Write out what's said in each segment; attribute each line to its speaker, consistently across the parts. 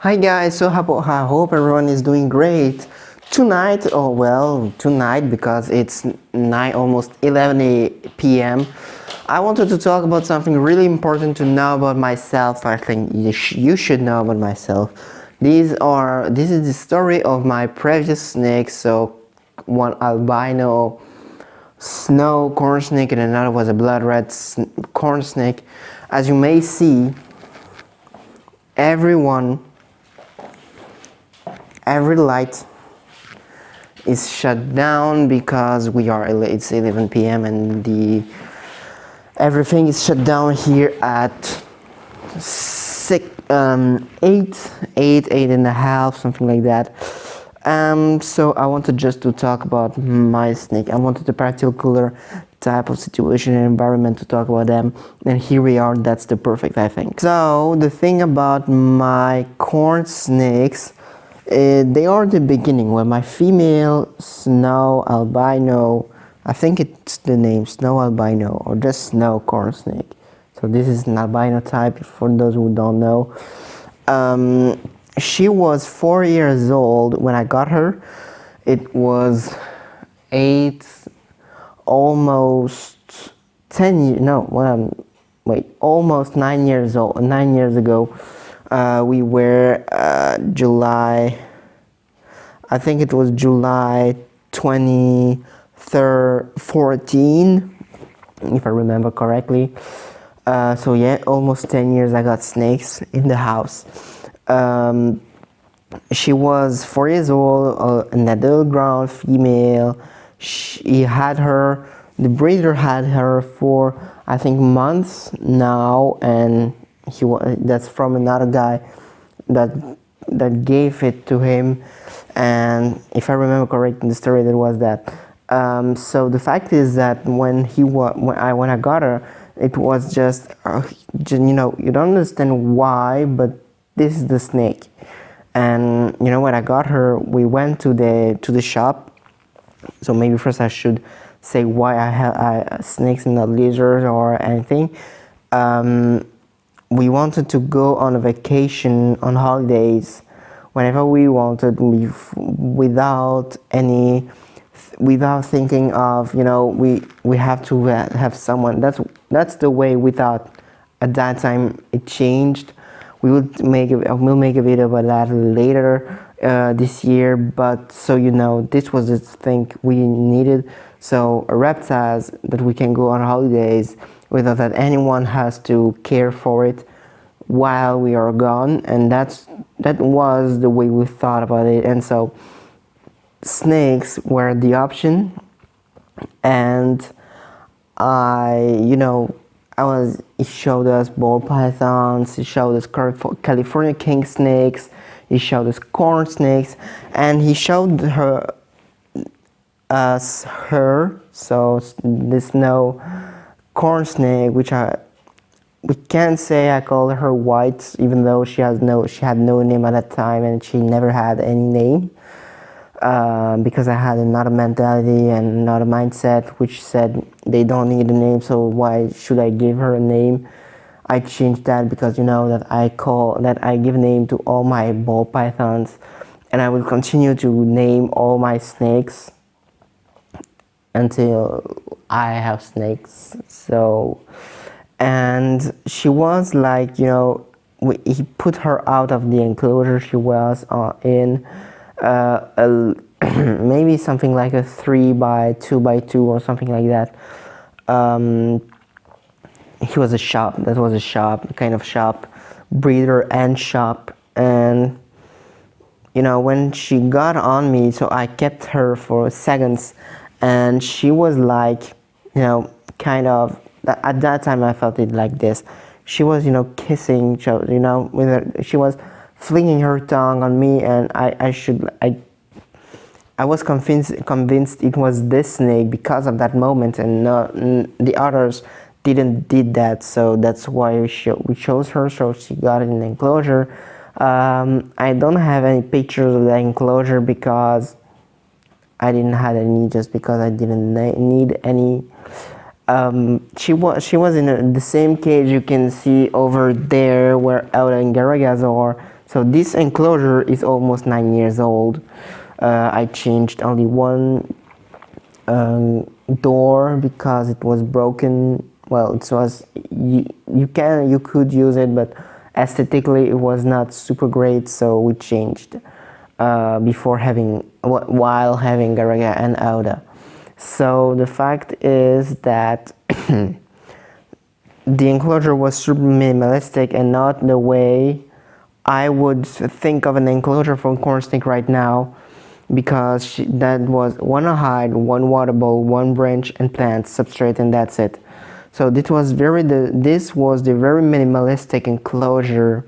Speaker 1: Hi guys, so I hope everyone is doing great. Tonight, tonight because it's 9 almost 11 p.m. I wanted to talk about something really important to know about myself. I think you should know about myself. This is the story of my previous snakes. So one albino snow corn snake and another was a blood red corn snake. As you may see, every light is shut down because it's 11 p.m. and everything is shut down here at 8 and a half, something like that. So I wanted just to talk about my snake. I wanted a particular type of situation and environment to talk about them, and here we are. That's the perfect, I think. So the thing about my corn snakes, they are the beginning when my female snow albino, I think it's the name snow albino or just snow corn snake. So this is an albino type for those who don't know. She was 4 years old when I got her. It was almost 9 years old. 9 years ago. We were July, I think it was July 2014, if I remember correctly. So yeah, almost 10 years I got snakes in the house. She was 4 years old, an adult ground female. The breeder had her for I think months now, and that's from another guy that gave it to him, and if I remember correctly the story, that was that. So the fact is that when I got her, it was just you don't understand why, but this is the snake. And when I got her, we went to the shop. So maybe first I should say why I have snakes and not lizards or anything. We wanted to go on a vacation on holidays whenever we wanted, without thinking of we have to have someone. That's the way we thought at that time. It changed. We'll make a video about that later this year, but so this was the thing we needed. So reptiles that we can go on holidays without that anyone has to care for it while we are gone, and that was the way we thought about it. And so snakes were the option, and he showed us ball pythons, he showed us California king snakes, he showed us corn snakes, and he showed us so the snow corn snake, which we can't say I called her white, even though she had no name at that time, and she never had any name, because I had another mentality and another mindset which said they don't need a name, so why should I give her a name? I changed that because that I give name to all my ball pythons, and I will continue to name all my snakes until I have snakes. So, and she was like, he put her out of the enclosure. She was in maybe something like a 3x2x2 or something like that. That was a shop, kind of shop, breeder and shop. And when she got on me, so I kept her for seconds, and she was like, kind of, at that time I felt it like this. She was, kissing, with her, she was flinging her tongue on me, and I was convinced it was this snake because of that moment, and the others did that. So that's why we chose her. So she got in the enclosure. I don't have any pictures of the enclosure because I didn't have any, just because I didn't need any. She was in the same cage you can see over there where Elda and Garagas are. So this enclosure is almost 9 years old. I changed only one door because it was broken. Well, it was you could use it, but aesthetically it was not super great, so we changed while having Garaga and Auda. So the fact is that the enclosure was super minimalistic and not the way I would think of an enclosure for corn snake right now, because that was one hide, one water bowl, one branch and plants, substrate, and that's it. So this was the very minimalistic enclosure.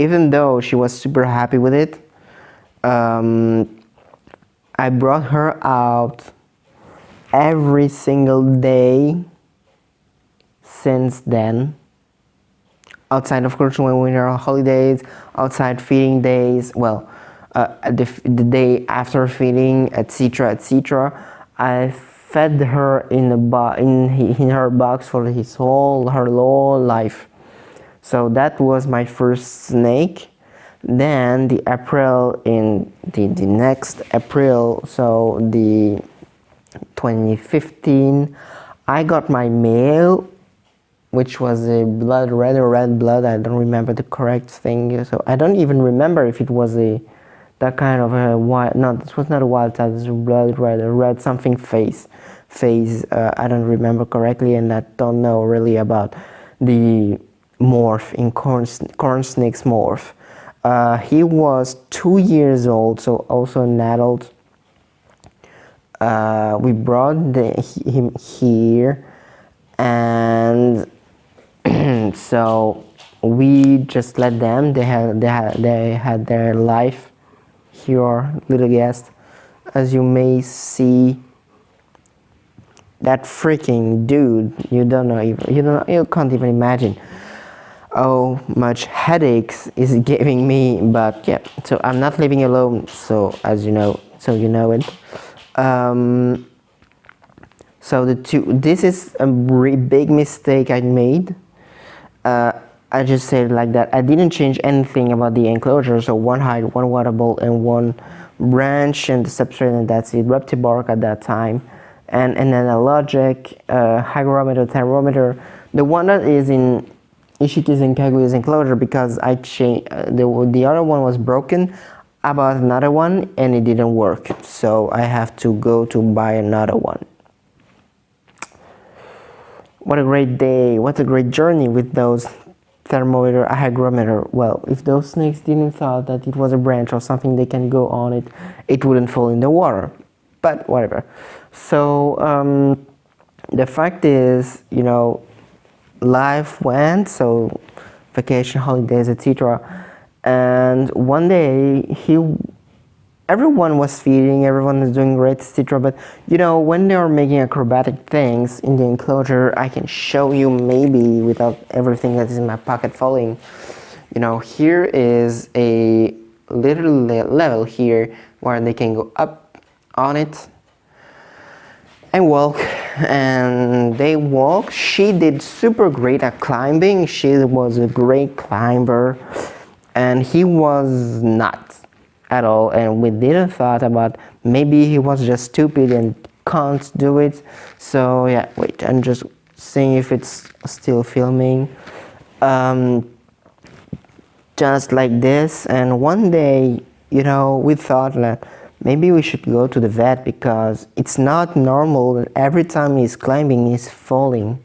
Speaker 1: Even though she was super happy with it, I brought her out every single day since then. Outside, of course, when we were on holidays, outside feeding days, well, the day after feeding, etc., etc. I fed her in her box for her whole life. So that was my first snake. Then the next April, so the 2015, I got my male, which was a red blood. I don't remember the correct thing, so I don't even remember if it was that kind of a wild. No, this was not a wild type. This was red something phase. I don't remember correctly, and I don't know really about the morph in corn snake's morph. He was 2 years old, so also an adult. We brought him here, and so we just let them. They had their life. Here, little guest, as you may see, that freaking dude. You can't even imagine how much headaches is giving me. But yeah, so I'm not living alone. So as you know, it. So this is a big mistake I made. I just said it like that. I didn't change anything about the enclosure. So one hide, one water bowl, and one branch and the substrate, and that's it. Reptile bark at that time, and then a logic, hygrometer, thermometer. The one that is in Ishiki's and Kaguya's enclosure, because I changed the other one was broken. I bought another one and it didn't work, so I have to go to buy another one. What a great day! What a great journey with those thermometer, a hygrometer. Well, if those snakes didn't thought that it was a branch or something they can go on it, it wouldn't fall in the water. But whatever. So the fact is, life went, so vacation, holidays, etc. And one day everyone was feeding, everyone was doing great, etc. But when they were making acrobatic things in the enclosure, I can show you maybe without everything that is in my pocket falling. Here is a little level here where they can go up on it and walk, and they walk. She did super great at climbing. She was a great climber, and he was not at all, and we didn't thought about maybe he was just stupid and can't do it. So yeah, wait, I'm just seeing if it's still filming. Just like this, and one day, we thought that maybe we should go to the vet, because it's not normal that every time he's climbing he's falling,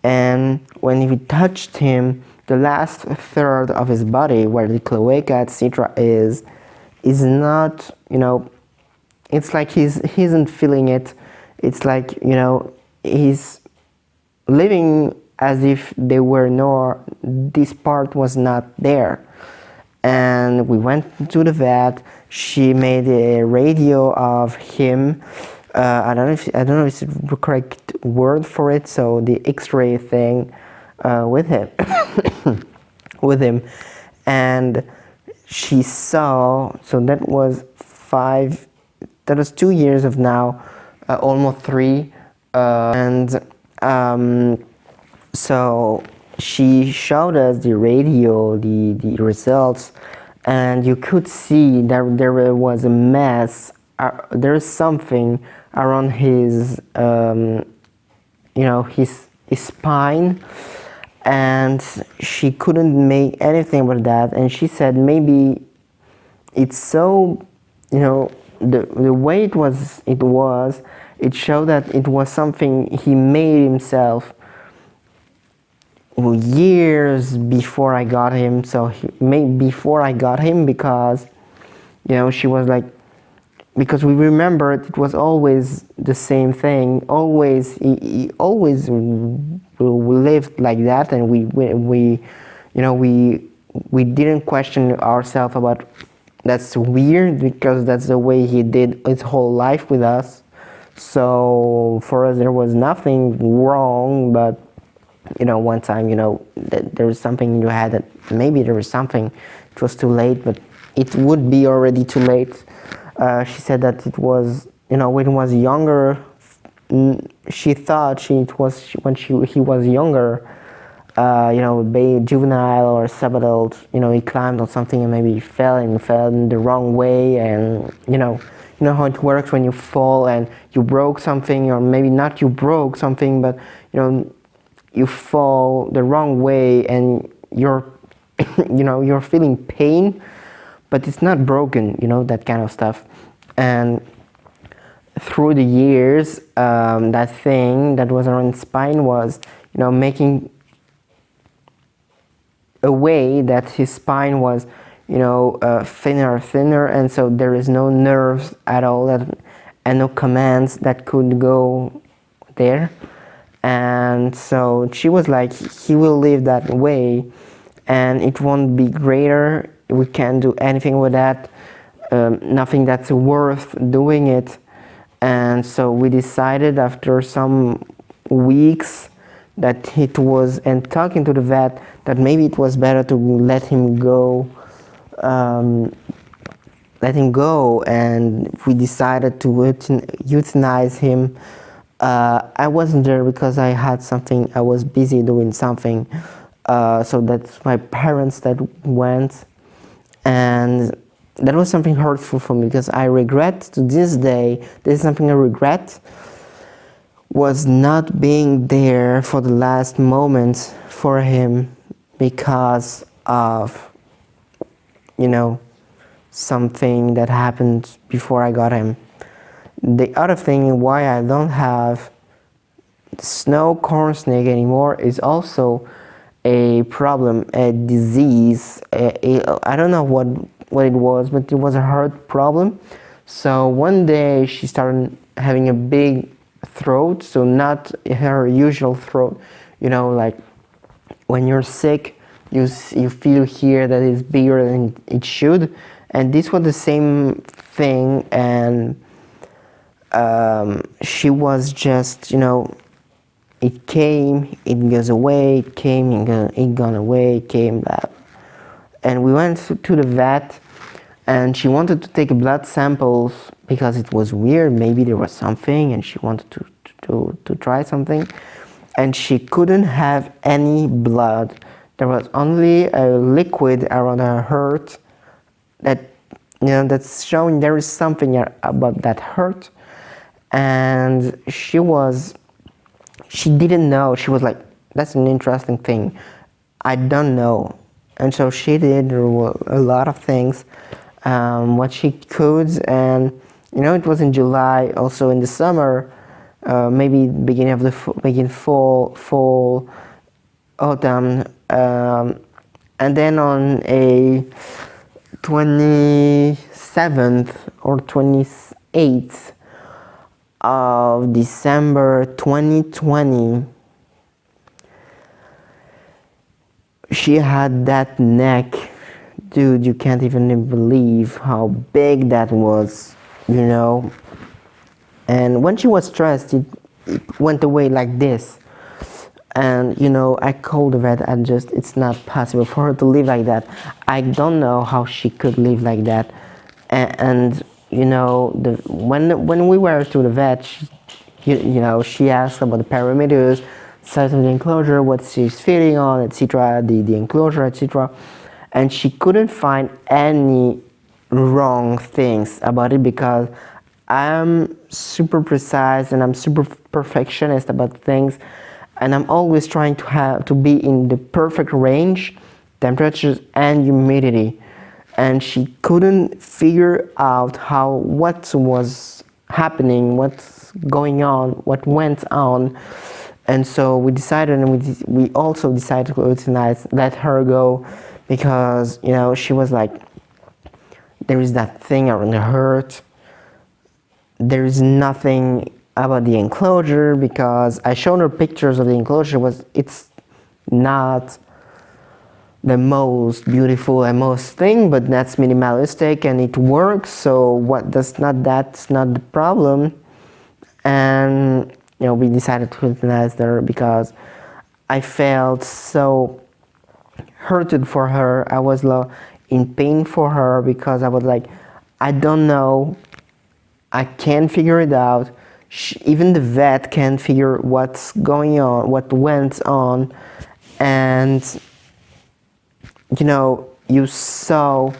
Speaker 1: and when we touched him, the last third of his body, where the cloaca, etc., is not, it's like he isn't feeling it. It's like, he's living as if this part was not there. And we went to the vet. She made a radio of him. I don't know if it's the correct word for it. So the X-ray thing with him. And she saw, so that was 2 years of now, almost 3, and so she showed us the radio, the results, and you could see that there was a mess. There's something around his, his spine, and she couldn't make anything about that. And she said maybe it's so, the way it showed that it was something he made himself years before I got him. So before I got him, because she was like, because we remembered it was always the same thing, always he always lived like that, and we didn't question ourselves about that's weird, because that's the way he did his whole life with us. So for us there was nothing wrong, but one time, that there was something in your head that maybe there was something, it was too late, but it would be already too late. She said that it was, when he was younger, she thought it was when he was younger, juvenile or sub-adult, he climbed on something and maybe he fell in the wrong way, and you know how it works when you fall and you broke something, or maybe not you broke something, but you fall the wrong way and you're you're feeling pain, but it's not broken, that kind of stuff. And through the years, that thing that was around his spine was making a way that his spine was thinner, and so there is no nerves at all, and no commands that could go there. And so she was like, he will live that way and it won't be greater, we can't do anything with that, nothing that's worth doing it. And so we decided after some weeks that it was, and talking to the vet, that maybe it was better to let him go, and we decided to euthanize him. I wasn't there because I was busy doing something, so that's my parents that went, and that was something hurtful for me, because I regret to this day, this is something I regret, was not being there for the last moments for him, because of something that happened before I got him. The other thing why I don't have snow corn snake anymore is also a problem, a disease. I don't know what it was, but it was a heart problem. So one day she started having a big throat, so not her usual throat. Like when you're sick, you feel here that it's bigger than it should, and this was the same thing. And she was just, it came, it goes away, it came, it gone away, it came back. And we went to the vet, and she wanted to take blood samples because it was weird, maybe there was something, and she wanted to try something. And she couldn't have any blood. There was only a liquid around her heart that, that's showing there is something about that heart. And she didn't know. She was like, that's an interesting thing, I don't know. And so she did a lot of things, what she could. And it was in July, also in the summer, maybe beginning of fall, autumn, and then on a 27th or 28th of December 2020, she had that neck. Dude, you can't even believe how big that was, And when she was stressed, it went away like this. And I called the vet, and it's not possible for her to live like that. I don't know how she could live like that. And when we were to the vet, she asked about the parameters, size of the enclosure, what she's feeding on, etc., the enclosure, etc. And she couldn't find any wrong things about it, because I'm super precise and I'm super perfectionist about things, and I'm always trying to be in the perfect range, temperatures and humidity. And she couldn't figure out what was happening, what's going on, what went on. And so we decided, and we also decided to euthanize, let her go, because she was like, there is that thing around the hurt. There is nothing about the enclosure, because I showed her pictures of the enclosure. It's not the most beautiful and most thing, but that's minimalistic and it works. So that's not the problem. And we decided to euthanize her because I felt so hurted for her. I was in pain for her, because I was like, I don't know, I can't figure it out. Even the vet can't figure what's going on, what went on. And you saw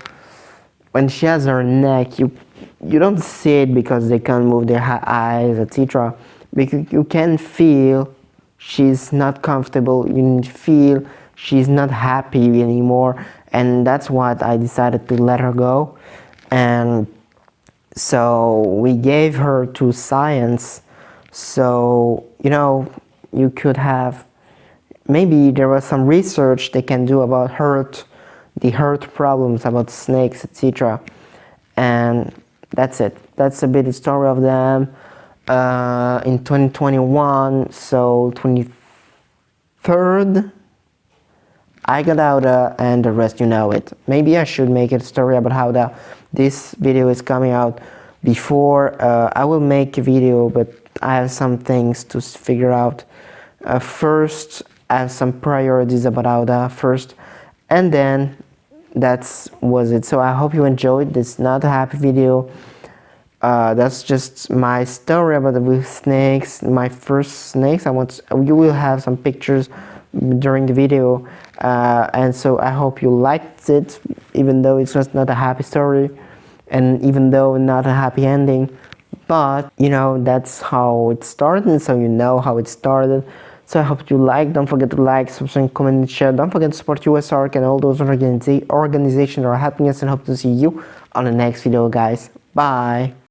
Speaker 1: when she has her neck, you don't see it because they can't move their eyes, etc. Because you can feel she's not comfortable, you can feel she's not happy anymore, and that's what I decided to let her go. And so we gave her to science. So you could have, maybe there was some research they can do about the hurt problems about snakes, etc. And that's it. That's a bit the story of them. In 2021, so 23rd, I got Auda, and the rest you know it. Maybe I should make a story about how this video is coming out before. I will make a video, but I have some things to figure out. First, I have some priorities about Auda first, and then was it. So I hope you enjoyed this not a happy video. That's just my story about the snakes, my first snakes. You will have some pictures during the video, and so I hope you liked it, even though it's just not a happy story, and even though not a happy ending. But that's how it started, and so you know how it started. So I hope you like. Don't forget to like, subscribe, comment, and share. Don't forget to support USARC and all those organizations that are helping us, and hope to see you on the next video, guys. Bye.